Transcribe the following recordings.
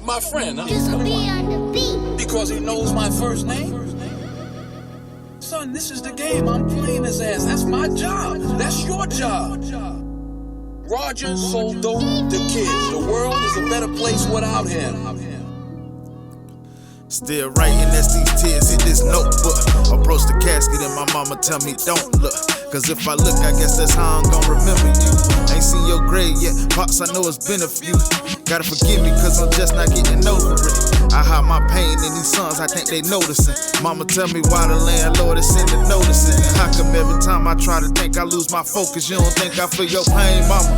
My friend, huh? Just be on the beat. Because he knows my first name? Son, this is the game. I'm playing his ass. That's my job. That's your job. Roger sold dope to kids. The world is a better place without him. Still writing as these tears hit this notebook. Approach the casket and my mama tell me don't look. Cause if I look, I guess that's how I'm gon' remember you. Ain't seen your grave yet, Pops, I know it's been a few. Gotta forgive me cause I'm just not getting over it. I hide my pain in these songs, I think they noticing. Mama tell me why the landlord is sending notices. And how come every time I try to think I lose my focus? You don't think I feel your pain, mama?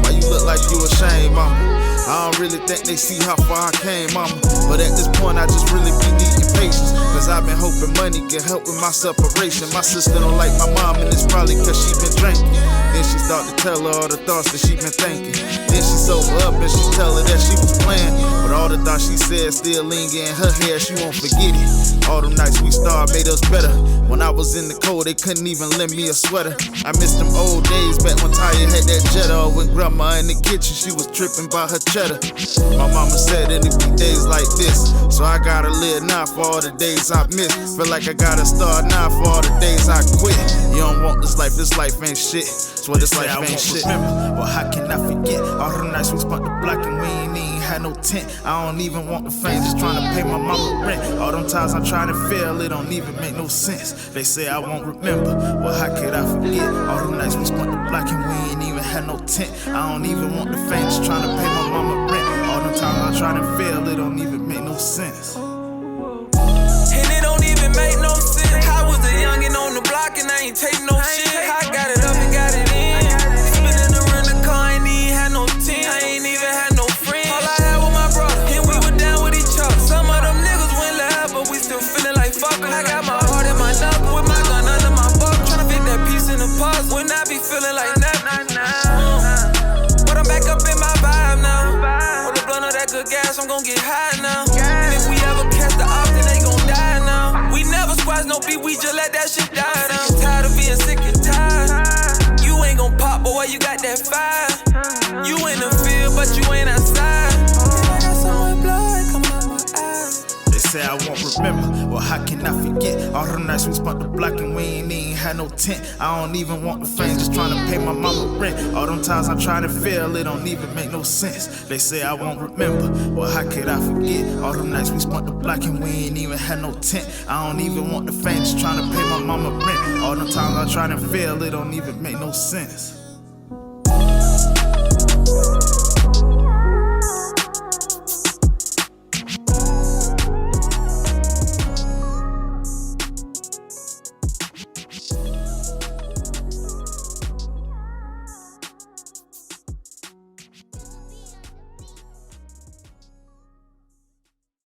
Why you look like you ashamed, mama? I don't really think they see how far I came, mama. But at this point I just really be needing patience. Cause I've been hoping money can help with my separation. My sister don't like my mom and it's probably cause she been drinking. Then she start to tell her all the thoughts that she been thinking. Then she sober up and she tell her that she was playing. But all the thoughts she said still linger in her head, she won't forget it. All them nights we starved made us better. When I was in the cold, they couldn't even lend me a sweater. I miss them old days back when Taya had that Jetta. Or when grandma in the kitchen, she was tripping by her cheddar. My mama said it'd be days like this, so I gotta live now for all the days I missed. Feel like I gotta start now for all the days I quit. You don't want this life ain't shit. Swear this life ain't shit. Remember, well, how can I forget all the nights we spent the block and we ain't even had no tent. I don't even want the fame, just trying to pay my mama rent. All them times I try to fail, it don't even make no sense. They say I won't remember, well, how could I forget all the nights we spent the block and we ain't even had no tent. I don't even want the fame, just trying to pay my mama rent. All them times I try to fail, it don't even make no sense. And it don't even make no sense. I was a youngin' on the block and I ain't take no shit. I got it up and got it in. Spinning around the car, ain't even had no team. I ain't even had no friends. All I had was my brother, and we were down with each other. Some of them niggas went left, but we still feeling like fuckin'. I got my heart in my knuckle with my gun under my buck, tryna fit that piece in the puzzle. When I be feeling like nothing, but I'm back up in my vibe now. Hold the blunt of that good gas, I'm gon' get high now. And if we ever catch the op, then they gon' die now. We never squash no beat, we just let that shit die now. Tired of being sick and tired. You ain't gon' pop, boy, you got that fire. You in the field, but you ain't outside. I got so much blood coming out my eyes. They say I won't remember, well, how can I forget all the nights we spent the block and we ain't even had no tent. I don't even want the fame, just trying to pay my mama rent. All them times I try to fail, it don't even make no sense. They say I won't remember, well, how could I forget all them nights we spent the block and we ain't even had no tent. I don't even want the fame, just trying to pay my mama rent. All them times I try to fail, it don't even make no sense.